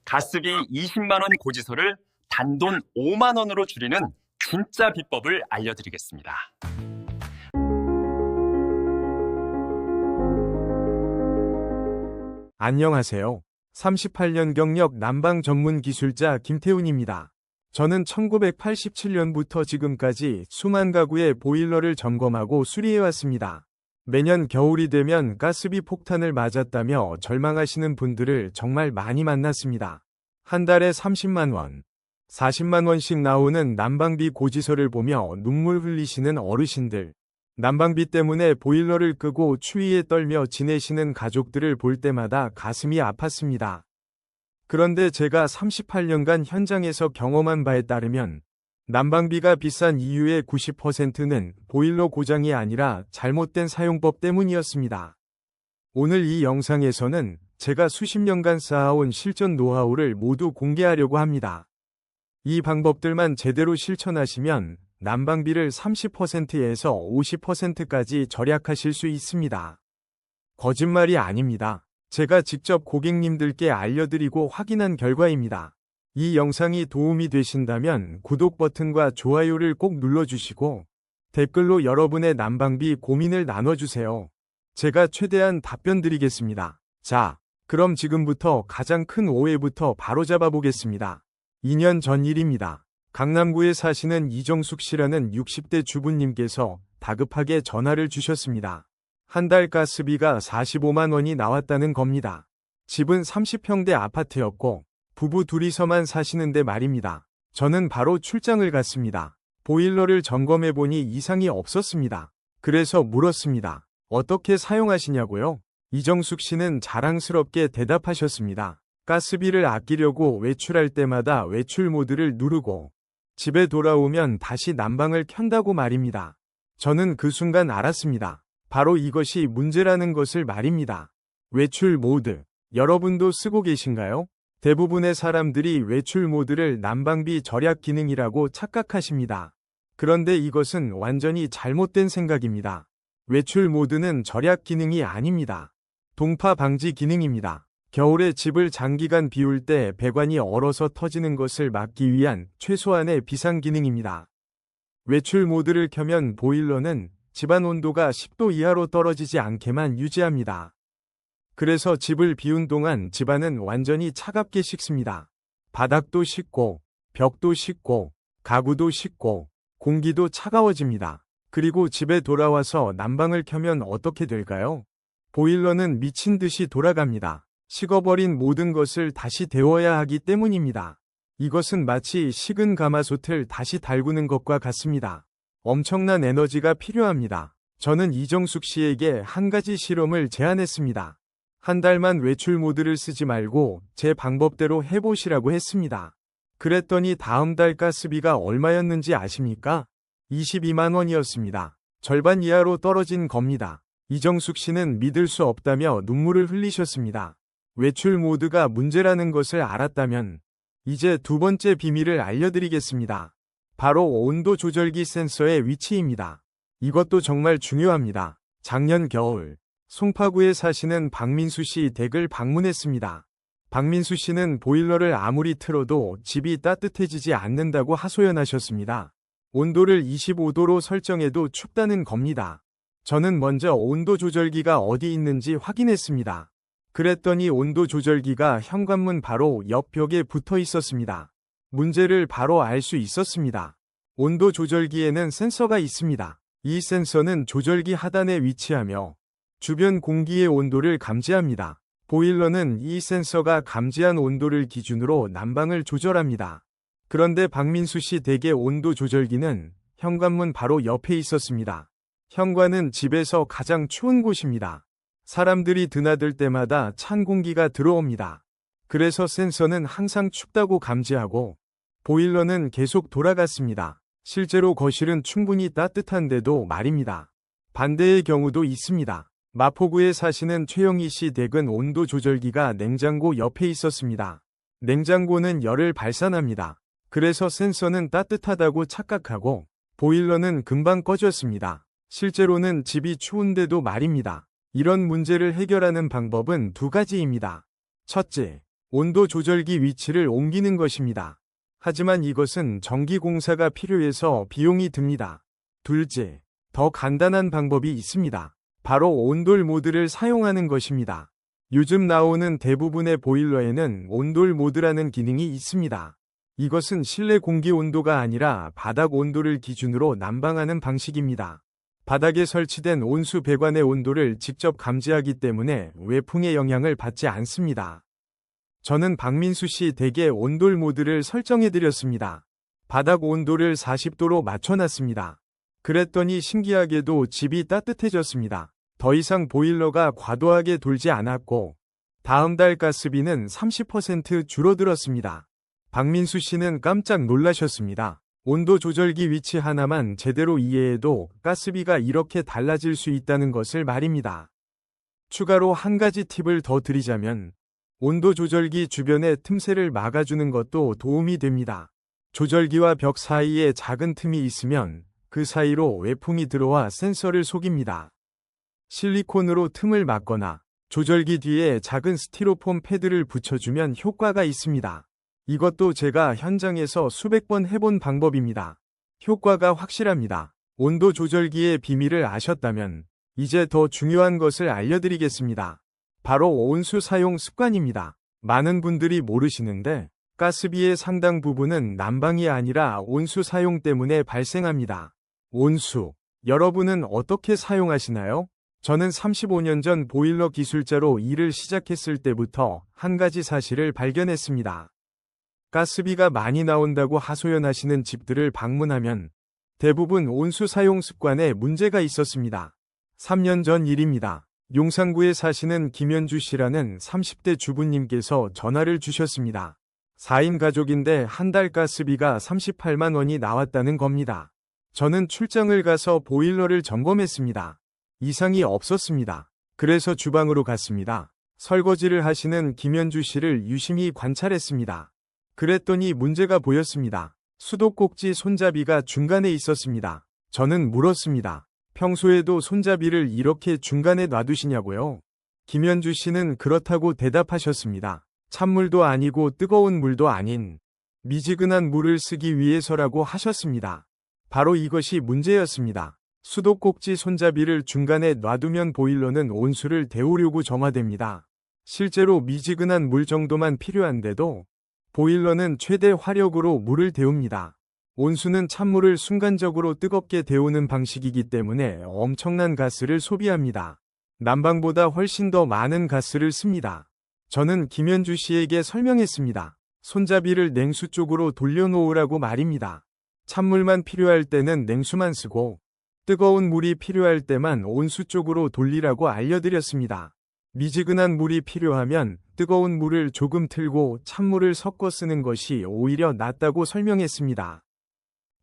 가스비 20만 원 고지서를 단돈 5만 원으로 줄이는 진짜 비법을 알려드리겠습니다. 안녕하세요. 38년 경력 난방 전문 기술자 김태훈입니다. 저는 1987년부터 지금까지 수만 가구의 보일러를 점검하고 수리해왔습니다. 매년 겨울이 되면 가스비 폭탄을 맞았다며 절망하시는 분들을 정말 많이 만났습니다. 한 달에 30만 원, 40만 원씩 나오는 난방비 고지서를 보며 눈물 흘리시는 어르신들, 난방비 때문에 보일러를 끄고 추위에 떨며 지내시는 가족들을 볼 때마다 가슴이 아팠습니다. 그런데 제가 38년간 현장에서 경험한 바에 따르면 난방비가 비싼 이유의 90%는 보일러 고장이 아니라 잘못된 사용법 때문이었습니다. 오늘 이 영상에서는 제가 수십 년간 쌓아온 실전 노하우를 모두 공개하려고 합니다. 이 방법들만 제대로 실천하시면 난방비를 30%에서 50%까지 절약하실 수 있습니다. 거짓말이 아닙니다. 제가 직접 고객님들께 알려드리고 확인한 결과입니다. 이 영상이 도움이 되신다면 구독 버튼과 좋아요를 꼭 눌러주시고 댓글로 여러분의 난방비 고민을 나눠주세요. 제가 최대한 답변 드리겠습니다. 자, 그럼 지금부터 가장 큰 오해부터 바로잡아 보겠습니다. 2년 전 일입니다. 강남구에 사시는 이정숙 씨라는 60대 주부님께서 다급하게 전화를 주셨습니다. 한 달 가스비가 45만 원이 나왔다는 겁니다. 집은 30평대 아파트였고 부부 둘이서만 사시는데 말입니다. 저는 바로 출장을 갔습니다. 보일러를 점검해보니 이상이 없었습니다. 그래서 물었습니다. 어떻게 사용하시냐고요? 이정숙 씨는 자랑스럽게 대답하셨습니다. 가스비를 아끼려고 외출할 때마다 외출 모드를 누르고 집에 돌아오면 다시 난방을 켠다고 말입니다. 저는 그 순간 알았습니다. 바로 이것이 문제라는 것을 말입니다. 외출 모드. 여러분도 쓰고 계신가요? 대부분의 사람들이 외출 모드를 난방비 절약 기능이라고 착각하십니다. 그런데 이것은 완전히 잘못된 생각입니다. 외출 모드는 절약 기능이 아닙니다. 동파 방지 기능입니다. 겨울에 집을 장기간 비울 때 배관이 얼어서 터지는 것을 막기 위한 최소한의 비상 기능입니다. 외출 모드를 켜면 보일러는 집안 온도가 10도 이하로 떨어지지 않게만 유지합니다. 그래서 집을 비운 동안 집안은 완전히 차갑게 식습니다. 바닥도 식고, 벽도 식고, 가구도 식고, 공기도 차가워집니다. 그리고 집에 돌아와서 난방을 켜면 어떻게 될까요? 보일러는 미친 듯이 돌아갑니다. 식어버린 모든 것을 다시 데워야 하기 때문입니다. 이것은 마치 식은 가마솥을 다시 달구는 것과 같습니다. 엄청난 에너지가 필요합니다. 저는 이정숙 씨에게 한 가지 실험을 제안했습니다. 한 달만 외출 모드를 쓰지 말고 제 방법대로 해보시라고 했습니다. 그랬더니 다음 달 가스비가 얼마였는지 아십니까? 22만 원이었습니다. 절반 이하로 떨어진 겁니다. 이정숙 씨는 믿을 수 없다며 눈물을 흘리셨습니다. 외출 모드가 문제라는 것을 알았다면 이제 두 번째 비밀을 알려드리겠습니다. 바로 온도 조절기 센서의 위치입니다. 이것도 정말 중요합니다. 작년 겨울 송파구에 사시는 박민수 씨 댁을 방문했습니다. 박민수 씨는 보일러를 아무리 틀어도 집이 따뜻해지지 않는다고 하소연하셨습니다. 온도를 25도로 설정해도 춥다는 겁니다. 저는 먼저 온도 조절기가 어디 있는지 확인했습니다. 그랬더니 온도 조절기가 현관문 바로 옆 벽에 붙어 있었습니다. 문제를 바로 알 수 있었습니다. 온도 조절기에는 센서가 있습니다. 이 센서는 조절기 하단에 위치하며 주변 공기의 온도를 감지합니다. 보일러는 이 센서가 감지한 온도를 기준으로 난방을 조절합니다. 그런데 박민수 씨 댁의 온도 조절기는 현관문 바로 옆에 있었습니다. 현관은 집에서 가장 추운 곳입니다. 사람들이 드나들 때마다 찬 공기가 들어옵니다. 그래서 센서는 항상 춥다고 감지하고 보일러는 계속 돌아갔습니다. 실제로 거실은 충분히 따뜻한데도 말입니다. 반대의 경우도 있습니다. 마포구에 사시는 최영희 씨 댁은 온도 조절기가 냉장고 옆에 있었습니다. 냉장고는 열을 발산합니다. 그래서 센서는 따뜻하다고 착각하고 보일러는 금방 꺼졌습니다. 실제로는 집이 추운데도 말입니다. 이런 문제를 해결하는 방법은 두 가지입니다. 첫째, 온도 조절기 위치를 옮기는 것입니다. 하지만 이것은 전기공사가 필요해서 비용이 듭니다. 둘째, 더 간단한 방법이 있습니다. 바로 온돌 모드를 사용하는 것입니다. 요즘 나오는 대부분의 보일러에는 온돌 모드라는 기능이 있습니다. 이것은 실내 공기 온도가 아니라 바닥 온도를 기준으로 난방하는 방식입니다. 바닥에 설치된 온수 배관의 온도를 직접 감지하기 때문에 외풍의 영향을 받지 않습니다. 저는 박민수 씨 댁에 온돌 모드를 설정해드렸습니다. 바닥 온도를 40도로 맞춰놨습니다. 그랬더니 신기하게도 집이 따뜻해졌습니다. 더 이상 보일러가 과도하게 돌지 않았고 다음 달 가스비는 30% 줄어들었습니다. 박민수 씨는 깜짝 놀라셨습니다. 온도 조절기 위치 하나만 제대로 이해해도 가스비가 이렇게 달라질 수 있다는 것을 말입니다. 추가로 한 가지 팁을 더 드리자면 온도 조절기 주변의 틈새를 막아주는 것도 도움이 됩니다. 조절기와 벽 사이에 작은 틈이 있으면 그 사이로 외풍이 들어와 센서를 속입니다. 실리콘으로 틈을 막거나 조절기 뒤에 작은 스티로폼 패드를 붙여주면 효과가 있습니다. 이것도 제가 현장에서 수백 번 해본 방법입니다. 효과가 확실합니다. 온도 조절기의 비밀을 아셨다면 이제 더 중요한 것을 알려드리겠습니다. 바로 온수 사용 습관입니다. 많은 분들이 모르시는데 가스비의 상당 부분은 난방이 아니라 온수 사용 때문에 발생합니다. 온수, 여러분은 어떻게 사용하시나요? 저는 35년 전 보일러 기술자로 일을 시작했을 때부터 한 가지 사실을 발견했습니다. 가스비가 많이 나온다고 하소연하시는 집들을 방문하면 대부분 온수 사용 습관에 문제가 있었습니다. 3년 전 일입니다. 용산구에 사시는 김현주 씨라는 30대 주부님께서 전화를 주셨습니다. 4인 가족인데 한 달 가스비가 38만 원이 나왔다는 겁니다. 저는 출장을 가서 보일러를 점검했습니다. 이상이 없었습니다. 그래서 주방으로 갔습니다. 설거지를 하시는 김현주 씨를 유심히 관찰했습니다. 그랬더니 문제가 보였습니다. 수도꼭지 손잡이가 중간에 있었습니다. 저는 물었습니다. 평소에도 손잡이를 이렇게 중간에 놔두시냐고요? 김현주 씨는 그렇다고 대답하셨습니다. 찬물도 아니고 뜨거운 물도 아닌 미지근한 물을 쓰기 위해서라고 하셨습니다. 바로 이것이 문제였습니다. 수도꼭지 손잡이를 중간에 놔두면 보일러는 온수를 데우려고 정화됩니다. 실제로 미지근한 물 정도만 필요한데도 보일러는 최대 화력으로 물을 데웁니다. 온수는 찬물을 순간적으로 뜨겁게 데우는 방식이기 때문에 엄청난 가스를 소비합니다. 난방보다 훨씬 더 많은 가스를 씁니다. 저는 김현주 씨에게 설명했습니다. 손잡이를 냉수 쪽으로 돌려놓으라고 말입니다. 찬물만 필요할 때는 냉수만 쓰고 뜨거운 물이 필요할 때만 온수 쪽으로 돌리라고 알려드렸습니다. 미지근한 물이 필요하면 뜨거운 물을 조금 틀고 찬물을 섞어 쓰는 것이 오히려 낫다고 설명했습니다.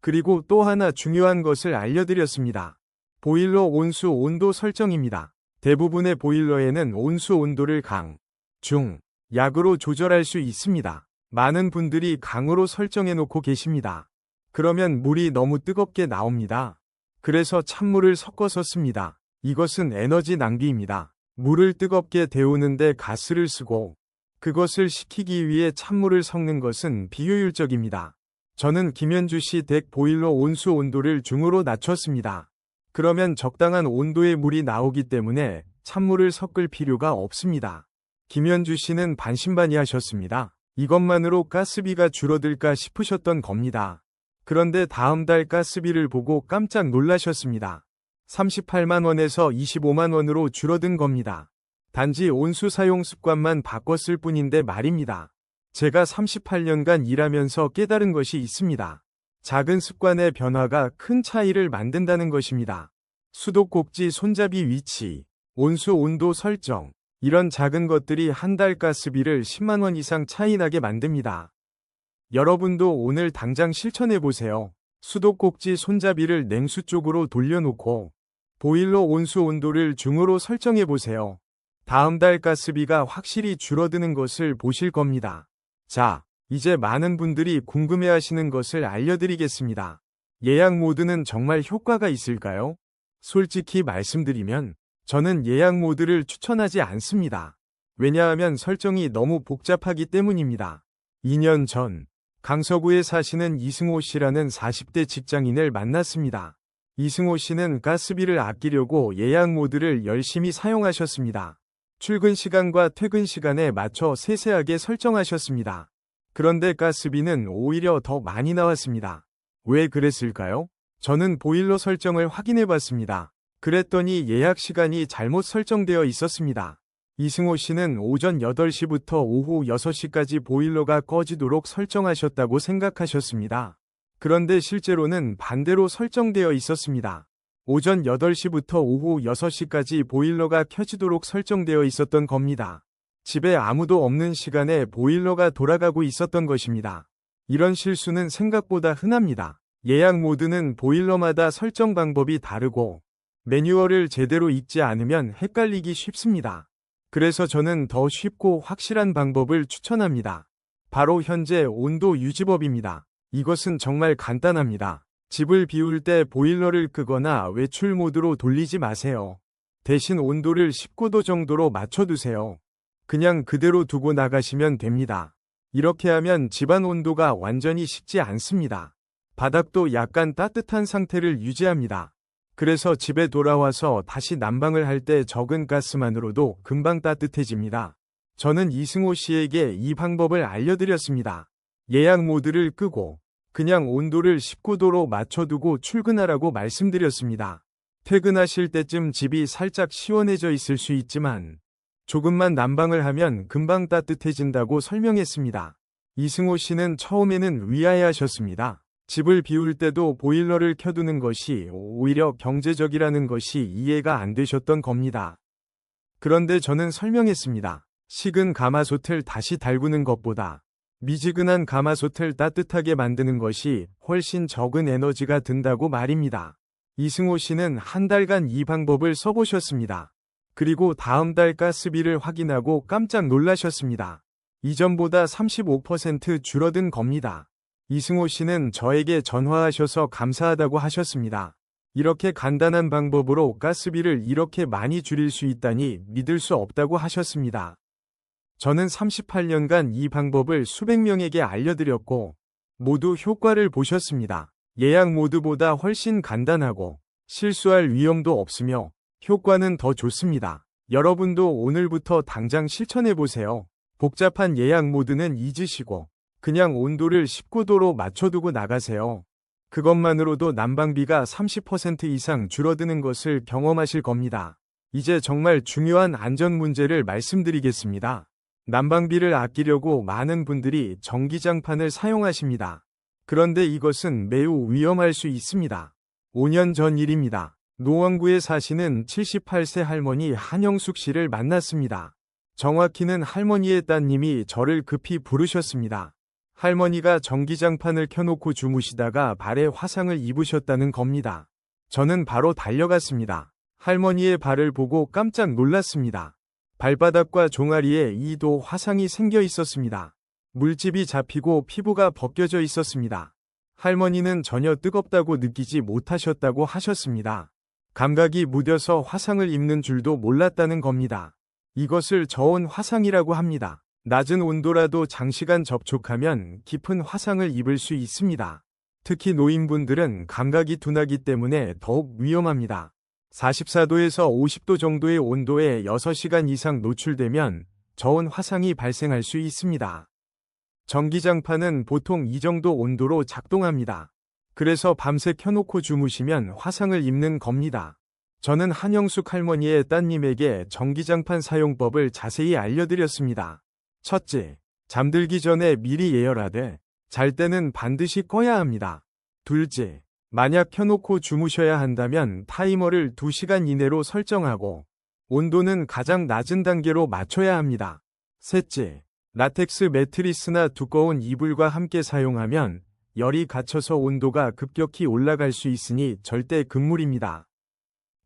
그리고 또 하나 중요한 것을 알려드렸습니다. 보일러 온수 온도 설정입니다. 대부분의 보일러에는 온수 온도를 강, 중, 약으로 조절할 수 있습니다. 많은 분들이 강으로 설정해 놓고 계십니다. 그러면 물이 너무 뜨겁게 나옵니다. 그래서 찬물을 섞어서 씁니다. 이것은 에너지 낭비입니다. 물을 뜨겁게 데우는데 가스를 쓰고 그것을 식히기 위해 찬물을 섞는 것은 비효율적입니다. 저는 김현주 씨 댁 보일러 온수 온도를 중으로 낮췄습니다. 그러면 적당한 온도의 물이 나오기 때문에 찬물을 섞을 필요가 없습니다. 김현주 씨는 반신반의하셨습니다. 이것만으로 가스비가 줄어들까 싶으셨던 겁니다. 그런데 다음 달 가스비를 보고 깜짝 놀라셨습니다. 38만 원에서 25만 원으로 줄어든 겁니다. 단지 온수 사용 습관만 바꿨을 뿐인데 말입니다. 제가 38년간 일하면서 깨달은 것이 있습니다. 작은 습관의 변화가 큰 차이를 만든다는 것입니다. 수도꼭지 손잡이 위치, 온수 온도 설정, 이런 작은 것들이 한 달 가스비를 10만 원 이상 차이 나게 만듭니다. 여러분도 오늘 당장 실천해보세요. 수도꼭지 손잡이를 냉수 쪽으로 돌려놓고 보일러 온수 온도를 중으로 설정해보세요. 다음 달 가스비가 확실히 줄어드는 것을 보실 겁니다. 자, 이제 많은 분들이 궁금해하시는 것을 알려드리겠습니다. 예약 모드는 정말 효과가 있을까요? 솔직히 말씀드리면 저는 예약 모드를 추천하지 않습니다. 왜냐하면 설정이 너무 복잡하기 때문입니다. 2년 전, 강서구에 사시는 이승호 씨라는 40대 직장인을 만났습니다. 이승호 씨는 가스비를 아끼려고 예약 모드를 열심히 사용하셨습니다. 출근 시간과 퇴근 시간에 맞춰 세세하게 설정하셨습니다. 그런데 가스비는 오히려 더 많이 나왔습니다. 왜 그랬을까요? 저는 보일러 설정을 확인해 봤습니다. 그랬더니 예약 시간이 잘못 설정되어 있었습니다. 이승호 씨는 오전 8시부터 오후 6시까지 보일러가 꺼지도록 설정하셨다고 생각하셨습니다. 그런데 실제로는 반대로 설정되어 있었습니다. 오전 8시부터 오후 6시까지 보일러가 켜지도록 설정되어 있었던 겁니다. 집에 아무도 없는 시간에 보일러가 돌아가고 있었던 것입니다. 이런 실수는 생각보다 흔합니다. 예약 모드는 보일러마다 설정 방법이 다르고 매뉴얼을 제대로 읽지 않으면 헷갈리기 쉽습니다. 그래서 저는 더 쉽고 확실한 방법을 추천합니다. 바로 현재 온도 유지법입니다. 이것은 정말 간단합니다. 집을 비울 때 보일러를 끄거나 외출 모드로 돌리지 마세요. 대신 온도를 19도 정도로 맞춰두세요. 그냥 그대로 두고 나가시면 됩니다. 이렇게 하면 집안 온도가 완전히 식지 않습니다. 바닥도 약간 따뜻한 상태를 유지합니다. 그래서 집에 돌아와서 다시 난방을 할 때 적은 가스만으로도 금방 따뜻해집니다. 저는 이승호 씨에게 이 방법을 알려드렸습니다. 예약 모드를 끄고 그냥 온도를 19도로 맞춰두고 출근하라고 말씀드렸습니다. 퇴근하실 때쯤 집이 살짝 시원해져 있을 수 있지만 조금만 난방을 하면 금방 따뜻해진다고 설명했습니다. 이승호 씨는 처음에는 의아해하셨습니다. 집을 비울 때도 보일러를 켜두는 것이 오히려 경제적이라는 것이 이해가 안 되셨던 겁니다. 그런데 저는 설명했습니다. 식은 가마솥을 다시 달구는 것보다 미지근한 가마솥을 따뜻하게 만드는 것이 훨씬 적은 에너지가 든다고 말입니다. 이승호 씨는 한 달간 이 방법을 써보셨습니다. 그리고 다음 달 가스비를 확인하고 깜짝 놀라셨습니다. 이전보다 35% 줄어든 겁니다. 이승호 씨는 저에게 전화하셔서 감사하다고 하셨습니다. 이렇게 간단한 방법으로 가스비를 이렇게 많이 줄일 수 있다니 믿을 수 없다고 하셨습니다. 저는 38년간 이 방법을 수백 명에게 알려드렸고 모두 효과를 보셨습니다. 예약 모드보다 훨씬 간단하고 실수할 위험도 없으며 효과는 더 좋습니다. 여러분도 오늘부터 당장 실천해보세요. 복잡한 예약 모드는 잊으시고 그냥 온도를 19도로 맞춰두고 나가세요. 그것만으로도 난방비가 30% 이상 줄어드는 것을 경험하실 겁니다. 이제 정말 중요한 안전 문제를 말씀드리겠습니다. 난방비를 아끼려고 많은 분들이 전기장판을 사용하십니다. 그런데 이것은 매우 위험할 수 있습니다. 5년 전 일입니다. 노원구에 사시는 78세 할머니 한영숙 씨를 만났습니다. 정확히는 할머니의 따님이 저를 급히 부르셨습니다. 할머니가 전기장판을 켜놓고 주무시다가 발에 화상을 입으셨다는 겁니다. 저는 바로 달려갔습니다. 할머니의 발을 보고 깜짝 놀랐습니다. 발바닥과 종아리에 2도 화상이 생겨 있었습니다. 물집이 잡히고 피부가 벗겨져 있었습니다. 할머니는 전혀 뜨겁다고 느끼지 못하셨다고 하셨습니다. 감각이 무뎌서 화상을 입는 줄도 몰랐다는 겁니다. 이것을 저온 화상이라고 합니다. 낮은 온도라도 장시간 접촉하면 깊은 화상을 입을 수 있습니다. 특히 노인분들은 감각이 둔하기 때문에 더욱 위험합니다. 44도에서 50도 정도의 온도에 6시간 이상 노출되면 저온 화상이 발생할 수 있습니다. 전기장판은 보통 이 정도 온도로 작동합니다. 그래서 밤새 켜놓고 주무시면 화상을 입는 겁니다. 저는 한영숙 할머니의 따님에게 전기장판 사용법을 자세히 알려드렸습니다. 첫째, 잠들기 전에 미리 예열하되 잘 때는 반드시 꺼야 합니다. 둘째, 만약 켜놓고 주무셔야 한다면 타이머를 2시간 이내로 설정하고 온도는 가장 낮은 단계로 맞춰야 합니다. 셋째, 라텍스 매트리스나 두꺼운 이불과 함께 사용하면 열이 갇혀서 온도가 급격히 올라갈 수 있으니 절대 금물입니다.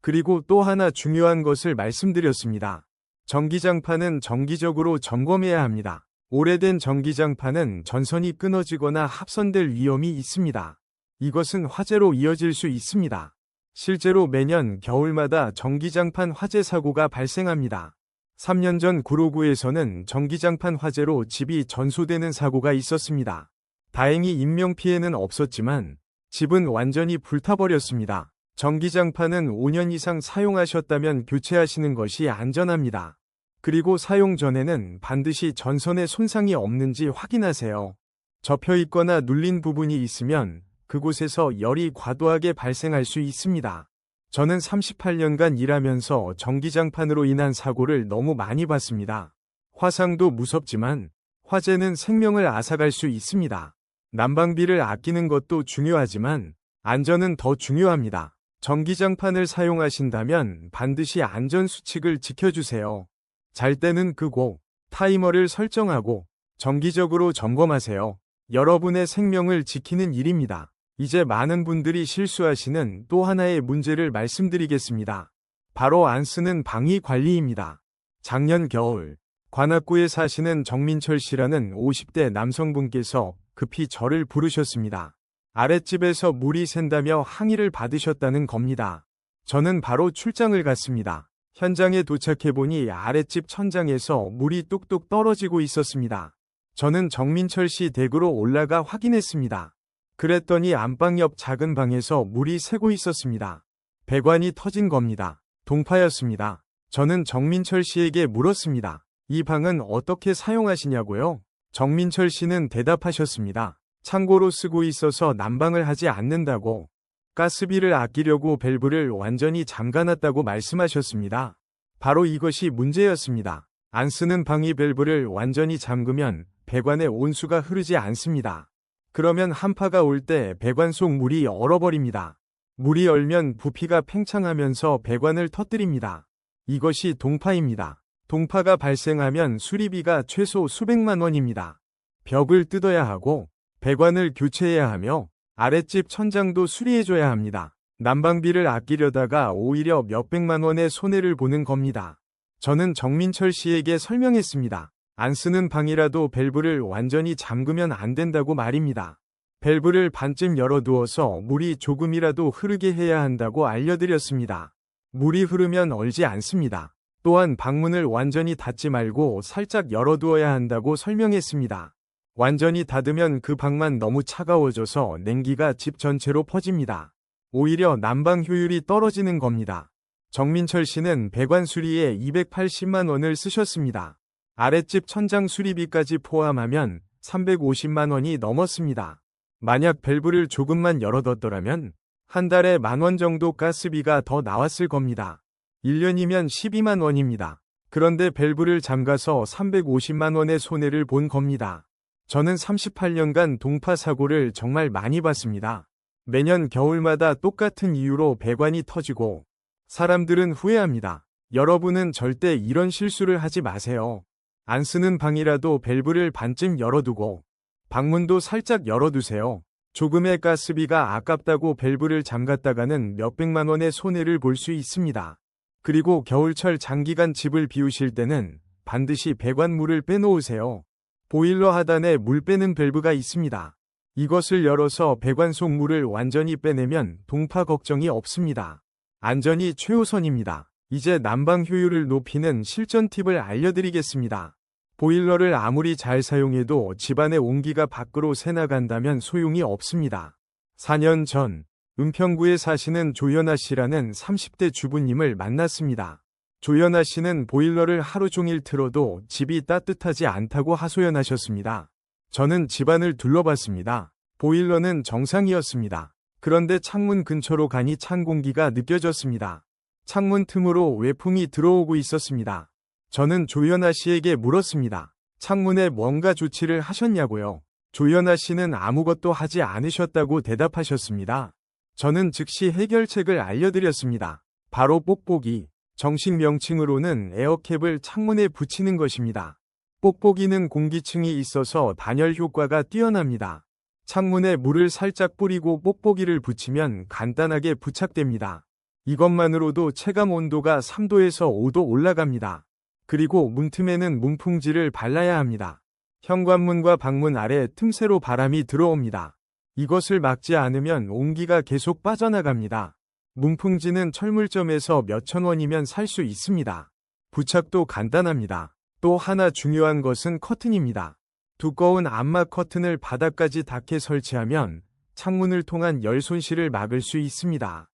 그리고 또 하나 중요한 것을 말씀드렸습니다. 전기장판은 정기적으로 점검해야 합니다. 오래된 전기장판은 전선이 끊어지거나 합선될 위험이 있습니다. 이것은 화재로 이어질 수 있습니다. 실제로 매년 겨울마다 전기장판 화재 사고가 발생합니다. 3년 전 구로구에서는 전기장판 화재로 집이 전소되는 사고가 있었습니다. 다행히 인명피해는 없었지만 집은 완전히 불타버렸습니다. 전기장판은 5년 이상 사용하셨다면 교체하시는 것이 안전합니다. 그리고 사용 전에는 반드시 전선에 손상이 없는지 확인하세요. 접혀 있거나 눌린 부분이 있으면 그곳에서 열이 과도하게 발생할 수 있습니다. 저는 38년간 일하면서 전기장판으로 인한 사고를 너무 많이 봤습니다. 화상도 무섭지만 화재는 생명을 앗아갈 수 있습니다. 난방비를 아끼는 것도 중요하지만 안전은 더 중요합니다. 전기장판을 사용하신다면 반드시 안전수칙을 지켜주세요. 잘 때는 끄고 타이머를 설정하고 정기적으로 점검하세요. 여러분의 생명을 지키는 일입니다. 이제 많은 분들이 실수하시는 또 하나의 문제를 말씀드리겠습니다. 바로 안 쓰는 방위 관리입니다. 작년 겨울 관악구에 사시는 정민철 씨라는 50대 남성분께서 급히 저를 부르셨습니다. 아랫집에서 물이 샌다며 항의를 받으셨다는 겁니다. 저는 바로 출장을 갔습니다. 현장에 도착해보니 아랫집 천장에서 물이 뚝뚝 떨어지고 있었습니다. 저는 정민철 씨 댁으로 올라가 확인했습니다. 그랬더니 안방 옆 작은 방에서 물이 새고 있었습니다. 배관이 터진 겁니다. 동파였습니다. 저는 정민철 씨에게 물었습니다. 이 방은 어떻게 사용하시냐고요? 정민철 씨는 대답하셨습니다. 창고로 쓰고 있어서 난방을 하지 않는다고. 가스비를 아끼려고 밸브를 완전히 잠가놨다고 말씀하셨습니다. 바로 이것이 문제였습니다. 안 쓰는 방위 밸브를 완전히 잠그면 배관에 온수가 흐르지 않습니다. 그러면 한파가 올 때 배관 속 물이 얼어버립니다. 물이 얼면 부피가 팽창하면서 배관을 터뜨립니다. 이것이 동파입니다. 동파가 발생하면 수리비가 최소 수백만 원입니다. 벽을 뜯어야 하고 배관을 교체해야 하며 아랫집 천장도 수리해줘야 합니다. 난방비를 아끼려다가 오히려 몇백만 원의 손해를 보는 겁니다. 저는 정민철 씨에게 설명했습니다. 안 쓰는 방이라도 밸브를 완전히 잠그면 안 된다고 말입니다. 밸브를 반쯤 열어두어서 물이 조금이라도 흐르게 해야 한다고 알려드렸습니다. 물이 흐르면 얼지 않습니다. 또한 방문을 완전히 닫지 말고 살짝 열어두어야 한다고 설명했습니다. 완전히 닫으면 그 방만 너무 차가워져서 냉기가 집 전체로 퍼집니다. 오히려 난방 효율이 떨어지는 겁니다. 정민철 씨는 배관 수리에 280만 원을 쓰셨습니다. 아랫집 천장 수리비까지 포함하면 350만 원이 넘었습니다. 만약 밸브를 조금만 열어뒀더라면 한 달에 10,000원 정도 가스비가 더 나왔을 겁니다. 1년이면 12만 원입니다. 그런데 밸브를 잠가서 350만 원의 손해를 본 겁니다. 저는 38년간 동파 사고를 정말 많이 봤습니다. 매년 겨울마다 똑같은 이유로 배관이 터지고 사람들은 후회합니다. 여러분은 절대 이런 실수를 하지 마세요. 안 쓰는 방이라도 밸브를 반쯤 열어두고 방문도 살짝 열어두세요. 조금의 가스비가 아깝다고 밸브를 잠갔다가는 몇백만 원의 손해를 볼 수 있습니다. 그리고 겨울철 장기간 집을 비우실 때는 반드시 배관물을 빼놓으세요. 보일러 하단에 물 빼는 밸브가 있습니다. 이것을 열어서 배관 속 물을 완전히 빼내면 동파 걱정이 없습니다. 안전이 최우선입니다. 이제 난방 효율을 높이는 실전 팁을 알려드리겠습니다. 보일러를 아무리 잘 사용해도 집안의 온기가 밖으로 새나간다면 소용이 없습니다. 4년 전 은평구에 사시는 조연아 씨라는 30대 주부님을 만났습니다. 조연아 씨는 보일러를 하루 종일 틀어도 집이 따뜻하지 않다고 하소연하셨습니다. 저는 집안을 둘러봤습니다. 보일러는 정상이었습니다. 그런데 창문 근처로 가니 찬 공기가 느껴졌습니다. 창문 틈으로 외풍이 들어오고 있었습니다. 저는 조연아 씨에게 물었습니다. 창문에 뭔가 조치를 하셨냐고요. 조연아 씨는 아무것도 하지 않으셨다고 대답하셨습니다. 저는 즉시 해결책을 알려드렸습니다. 바로 뽁뽁이. 정식 명칭으로는 에어캡을 창문에 붙이는 것입니다. 뽁뽁이는 공기층이 있어서 단열 효과가 뛰어납니다. 창문에 물을 살짝 뿌리고 뽁뽁이를 붙이면 간단하게 부착됩니다. 이것만으로도 체감 온도가 3도에서 5도 올라갑니다. 그리고 문틈에는 문풍지를 발라야 합니다. 현관문과 방문 아래 틈새로 바람이 들어옵니다. 이것을 막지 않으면 온기가 계속 빠져나갑니다. 문풍지는 철물점에서 몇천 원이면 살 수 있습니다. 부착도 간단합니다. 또 하나 중요한 것은 커튼입니다. 두꺼운 암막 커튼을 바닥까지 닿게 설치하면 창문을 통한 열 손실을 막을 수 있습니다.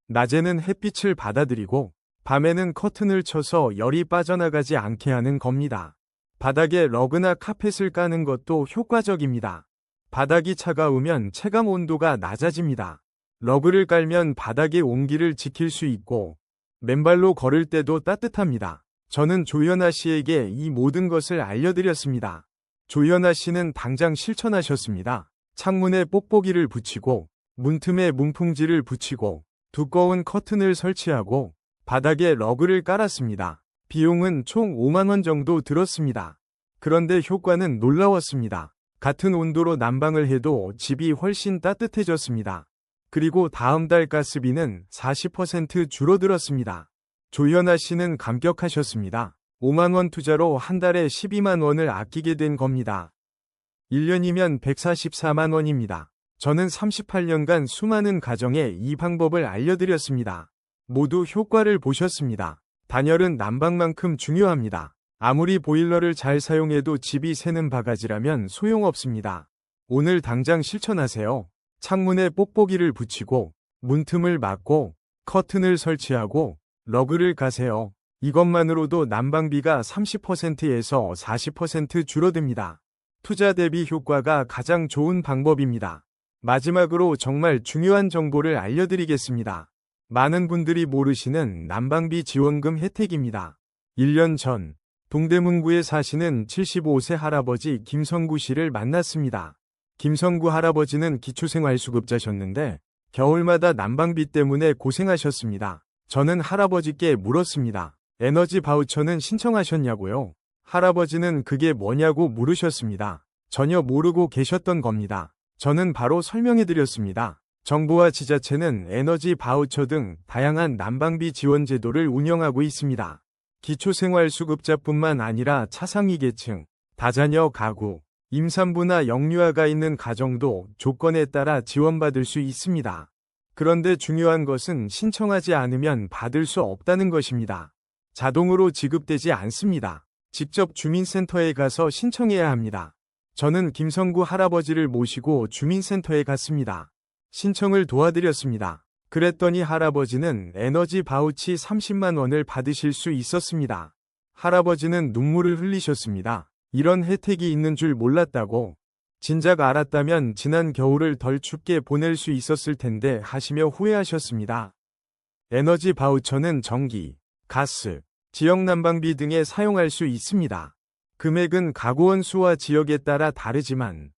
낮에는 햇빛을 받아들이고 밤에는 커튼을 쳐서 열이 빠져나가지 않게 하는 겁니다. 바닥에 러그나 카펫을 까는 것도 효과적입니다. 바닥이 차가우면 체감 온도가 낮아집니다. 러그를 깔면 바닥의 온기를 지킬 수 있고 맨발로 걸을 때도 따뜻합니다. 저는 조연아 씨에게 이 모든 것을 알려드렸습니다. 조연아 씨는 당장 실천하셨습니다. 창문에 뽁뽁이를 붙이고 문틈에 문풍지를 붙이고 두꺼운 커튼을 설치하고 바닥에 러그를 깔았습니다. 비용은 총 5만 원 정도 들었습니다. 그런데 효과는 놀라웠습니다. 같은 온도로 난방을 해도 집이 훨씬 따뜻해졌습니다. 그리고 다음 달 가스비는 40% 줄어들었습니다. 조연아 씨는 감격하셨습니다. 5만 원 투자로 한 달에 12만 원을 아끼게 된 겁니다. 1년이면 144만 원입니다. 저는 38년간 수많은 가정에 이 방법을 알려드렸습니다. 모두 효과를 보셨습니다. 단열은 난방만큼 중요합니다. 아무리 보일러를 잘 사용해도 집이 새는 바가지라면 소용없습니다. 오늘 당장 실천하세요. 창문에 뽁뽁이를 붙이고 문틈을 막고 커튼을 설치하고 러그를 가세요. 이것만으로도 난방비가 30%에서 40% 줄어듭니다. 투자 대비 효과가 가장 좋은 방법입니다. 마지막으로 정말 중요한 정보를 알려드리겠습니다. 많은 분들이 모르시는 난방비 지원금 혜택입니다. 1년 전 동대문구에 사시는 75세 할아버지 김성구 씨를 만났습니다. 김성구 할아버지는 기초생활수급자셨는데 겨울마다 난방비 때문에 고생하셨습니다. 저는 할아버지께 물었습니다. 에너지 바우처는 신청하셨냐고요? 할아버지는 그게 뭐냐고 물으셨습니다. 전혀 모르고 계셨던 겁니다. 저는 바로 설명해드렸습니다. 정부와 지자체는 에너지 바우처 등 다양한 난방비 지원 제도를 운영하고 있습니다. 기초생활수급자뿐만 아니라 차상위 계층, 다자녀 가구, 임산부나 영유아가 있는 가정도 조건에 따라 지원받을 수 있습니다. 그런데 중요한 것은 신청하지 않으면 받을 수 없다는 것입니다. 자동으로 지급되지 않습니다. 직접 주민센터에 가서 신청해야 합니다. 저는 김성구 할아버지를 모시고 주민센터에 갔습니다. 신청을 도와드렸습니다. 그랬더니 할아버지는 에너지 바우치 30만 원을 받으실 수 있었습니다. 할아버지는 눈물을 흘리셨습니다. 이런 혜택이 있는 줄 몰랐다고. 진작 알았다면 지난 겨울을 덜 춥게 보낼 수 있었을 텐데 하시며 후회하셨습니다. 에너지 바우처는 전기, 가스, 지역 난방비 등에 사용할 수 있습니다. 금액은 가구원 수와 지역에 따라 다르지만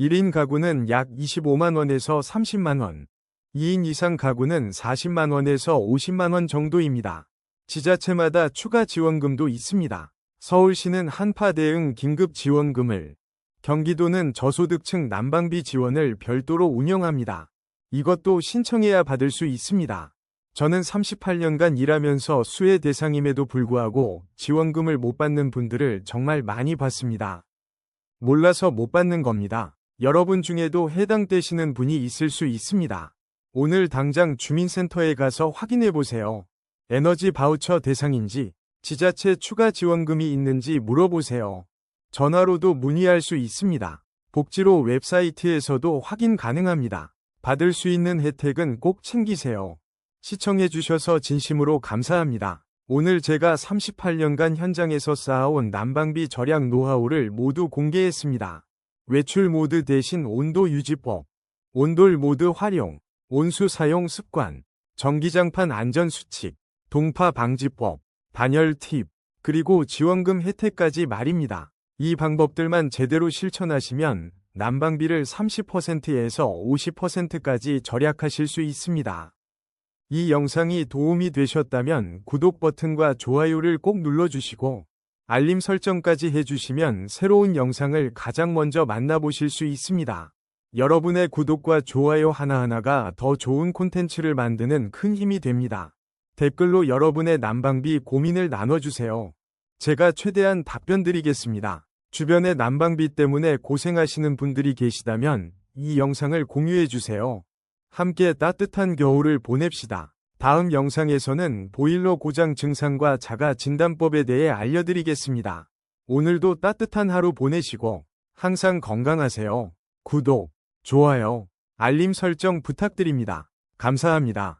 1인 가구는 약 25만 원에서 30만 원, 2인 이상 가구는 40만 원에서 50만 원 정도입니다. 지자체마다 추가 지원금도 있습니다. 서울시는 한파 대응 긴급 지원금을, 경기도는 저소득층 난방비 지원을 별도로 운영합니다. 이것도 신청해야 받을 수 있습니다. 저는 38년간 일하면서 수혜 대상임에도 불구하고 지원금을 못 받는 분들을 정말 많이 봤습니다. 몰라서 못 받는 겁니다. 여러분 중에도 해당되시는 분이 있을 수 있습니다. 오늘 당장 주민센터에 가서 확인해 보세요. 에너지 바우처 대상인지, 지자체 추가 지원금이 있는지 물어보세요. 전화로도 문의할 수 있습니다. 복지로 웹사이트에서도 확인 가능합니다. 받을 수 있는 혜택은 꼭 챙기세요. 시청해주셔서 진심으로 감사합니다. 오늘 제가 38년간 현장에서 쌓아온 난방비 절약 노하우를 모두 공개했습니다. 외출 모드 대신 온도 유지법, 온돌 모드 활용, 온수 사용 습관, 전기장판 안전 수칙, 동파 방지법, 단열 팁, 그리고 지원금 혜택까지 말입니다. 이 방법들만 제대로 실천하시면 난방비를 30%에서 50%까지 절약하실 수 있습니다. 이 영상이 도움이 되셨다면 구독 버튼과 좋아요를 꼭 눌러주시고 알림 설정까지 해주시면 새로운 영상을 가장 먼저 만나보실 수 있습니다. 여러분의 구독과 좋아요 하나하나가 더 좋은 콘텐츠를 만드는 큰 힘이 됩니다. 댓글로 여러분의 난방비 고민을 나눠주세요. 제가 최대한 답변 드리겠습니다. 주변에 난방비 때문에 고생하시는 분들이 계시다면 이 영상을 공유해주세요. 함께 따뜻한 겨울을 보냅시다. 다음 영상에서는 보일러 고장 증상과 자가 진단법에 대해 알려드리겠습니다. 오늘도 따뜻한 하루 보내시고 항상 건강하세요. 구독, 좋아요, 알림 설정 부탁드립니다. 감사합니다.